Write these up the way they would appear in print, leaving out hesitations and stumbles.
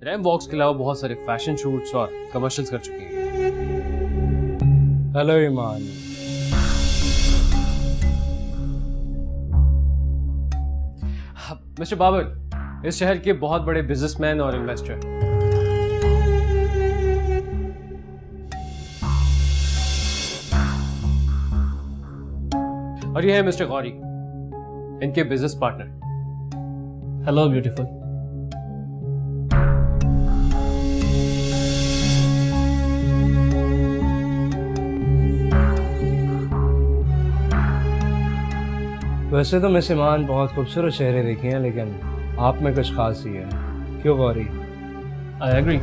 RAM वॉक्स के अलावा बहुत सारे फैशन शूट्स और कमर्शियल्स कर चुकी हैं। हेलो ईमान। मिस्टर बाबर इस शहर के बहुत बड़े बिजनेसमैन और इन्वेस्टर। और ये है मिस्टर गौरी, इनके बिजनेस पार्टनर। Hello beautiful. वैसे तो मिस ईमान बहुत खूबसूरत चेहरे देखे हैं, लेकिन आप में कुछ खास ही है। क्यों गौरी? I agree.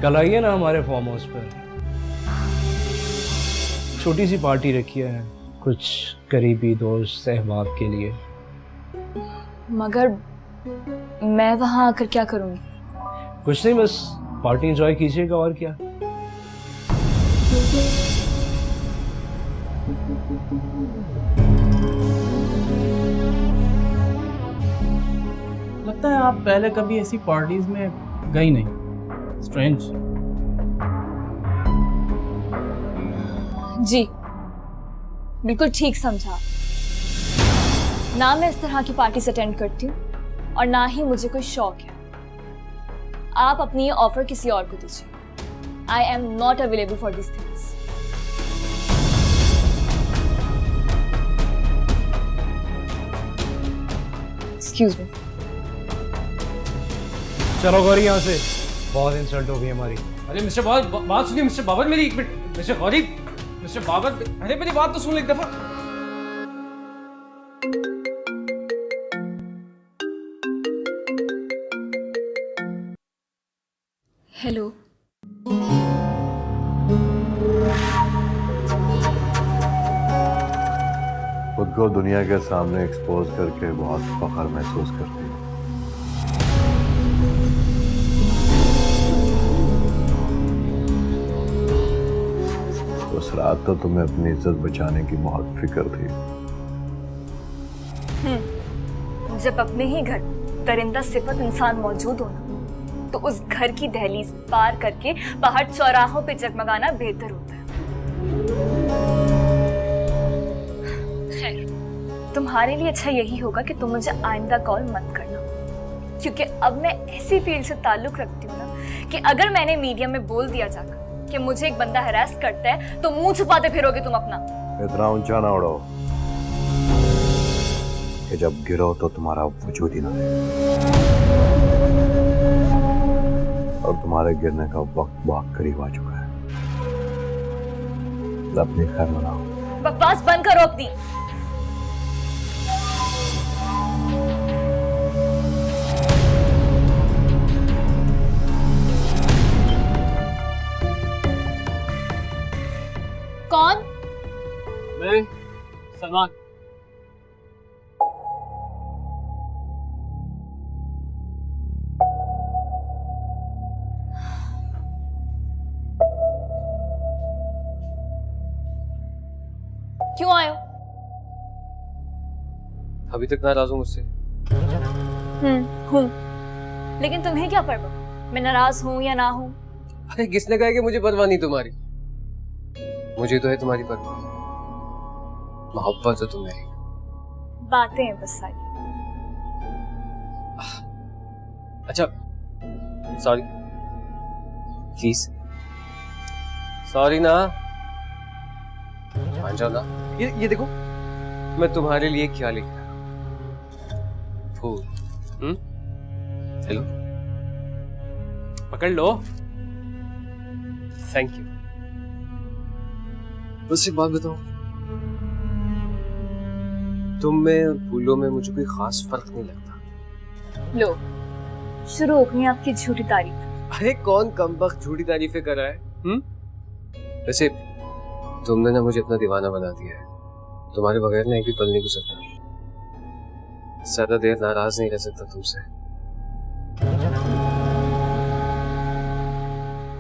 कल आइए ना हमारे फार्म हाउस पर, छोटी सी पार्टी रखी है कुछ करीबी दोस्त अहबाब के लिए। मगर मैं वहां आकर क्या करूंगी? कुछ नहीं, बस पार्टी एंजॉय कीजिएगा और क्या। लगता है आप पहले कभी ऐसी पार्टीज में गई नहीं। स्ट्रेंज। जी बिल्कुल ठीक समझा। ना मैं इस तरह की पार्टीज अटेंड करती हूँ और ना ही मुझे कोई शौक है। आप अपनी ये ऑफर किसी और को दीजिए। I am not available for this things. Excuse me. चलो गौरी यहाँ से, बहुत इंसल्ट हो गई हमारी। अरे मिस्टर बाबर, बात सुनिए मिस्टर बाबर, मेरी एक minute. Mister Gauri, mister Babar, अरे मेरी बात तो सुन एक दफा। हेलो। खुद को दुनिया के सामने एक्सपोज करके बहुत फख्र महसूस करती हूँ। उस रात तो तुम्हें अपनी इज्जत बचाने की बहुत फिक्र थी। जब अपने ही घर दरिंदा सिफत इंसान मौजूद हो ना, तो उस घर की दहलीज पार करके बाहर चौराहों पे जगमगाना बेहतर होता है। खैर, तुम्हारे लिए अच्छा यही होगा कि तुम मुझे आइंदा कॉल मत करना, क्योंकि अब मैं ऐसी फील्ड से ताल्लुक रखती हूँ ना कि अगर मैंने मीडिया में बोल दिया जाकर कि मुझे एक बंदा हरास करता है तो मुंह छुपाते फिरोगे तुम अपना। इतना ऊंचा ना उड़ो कि जब गिरो तो तुम्हारा वजूद ही ना रहे। और तुम्हारे गिरने का वक्त बहुत करीब आ चुका है। अपनी खैर मनाओ। बकवास बंद करो अपनी। कौन? मैं सलमान। क्यों आए हो? अभी तक नाराज हूं मुझसे? हूँ। लेकिन तुम्हें क्या परवाह, मैं नाराज हूँ या ना हूँ? अरे किसने कहा कि मुझे परवाह नहीं तुम्हारी? मुझे तो है तुम्हारी परवाह। मोहब्बत है तुम्हें। बातें हैं बस सारी। अच्छा सॉरी, प्लीज सॉरी ना, मान जाओ ना। ये देखो मैं तुम्हारे लिए क्या लिख रहा हूं। फूल। हेलो, पकड़ लो। Thank you. बस एक बात बताओ, तुम में और फूलों में मुझे कोई खास फर्क नहीं लगता। लो, शुरू हो गई आपकी झूठी तारीफ। अरे कौन कमबख्त झूठी तारीफें कर रहा है? वैसे तुमने ना मुझे अपना दीवाना बना दिया है। तुम्हारे बगैर ना एक भी पल नहीं गुजरता। ज्यादा देर नाराज नहीं रह सकता तुमसे।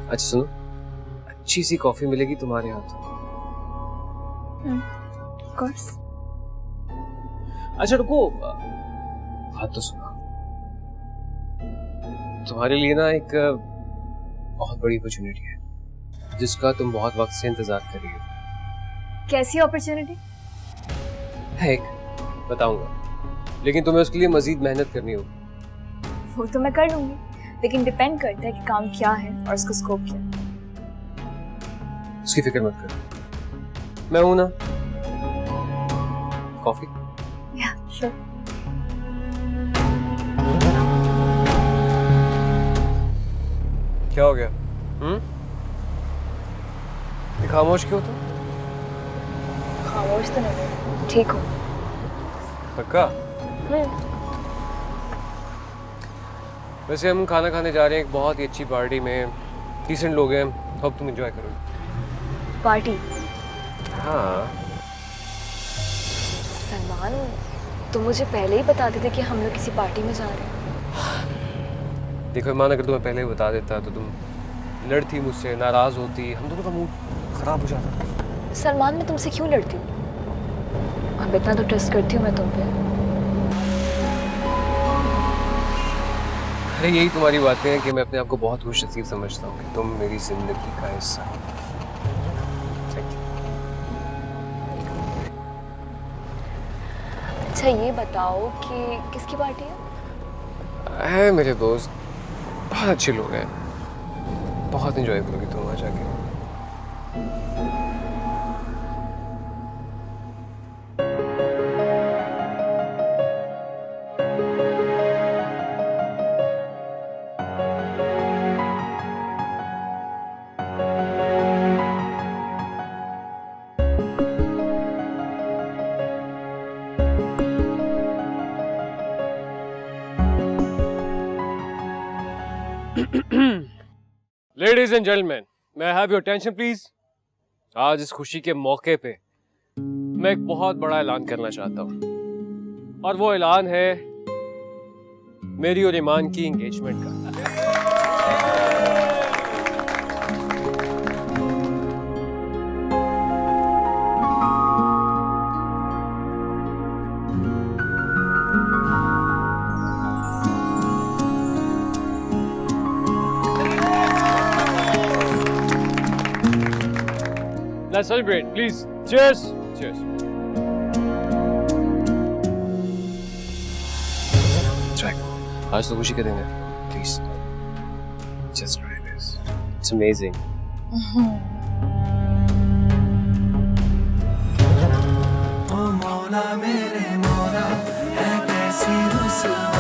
अच्छा सुनो, अच्छी सी कॉफी मिलेगी तुम्हारे हाथ? Of course. अच्छा रुको, बात तो सुनो। तुम्हारे लिए ना एक बहुत बड़ी अपॉर्चुनिटी है जिसका तुम बहुत वक्त से इंतजार कर रही हो। कैसी अपॉर्चुनिटी? है एक, बताऊंगा, लेकिन तुम्हें उसके लिए मजीद मेहनत करनी होगी। वो तो मैं कर लूंगी, लेकिन डिपेंड करता है कि काम क्या है और उसका स्कोप क्या है। उसकी फिक्र मत करो, मैं हूं ना। कॉफी? या श्योर। क्या हो गया? ये खामोश क्यों तुम? खामोश तो नहीं, ठीक हो। पक्का? वैसे हम खाना खाने जा रहे हैं एक बहुत ही अच्छी पार्टी में, डिसेंट लोग हैं, होप तुम एंजॉय करोगे। पार्टी? हाँ। सलमान, तुम मुझे पहले ही बताते थे कि हम लोग किसी पार्टी में जा रहे हैं। देखो ईमान, अगर तुम्हें पहले ही बता देता तो तुम लड़ती मुझसे, नाराज होती, हम दोनों का मूड खराब हो जाता। सलमान, मैं तुमसे क्यों लड़ती हूँ? अब इतना तो ट्रस्ट करती हूँ मैं तुम पे। अरे यही तुम्हारी बातें हैं कि मैं अपने आप को बहुत खुशनसीब समझता हूँ कि तुम मेरी जिंदगी का हिस्सा हो। Thank you. अच्छा ये बताओ कि किसकी पार्टी है? मेरे दोस्त बहुत अच्छे लोग हैं, बहुत एंजॉय करोगी तुम वहाँ जाके। Ladies and gentlemen, may I have your attention please? आज इस खुशी के मौके पे मैं एक बहुत बड़ा ऐलान करना चाहता हूँ, और वो ऐलान है मेरी और ईमान की एंगेजमेंट का। Let's celebrate, please. Cheers. Cheers. Try. आज तो खुशी का दिन है. Please. Just try this. It's amazing. ओ मौला मेरे मौला है कैसी रसूल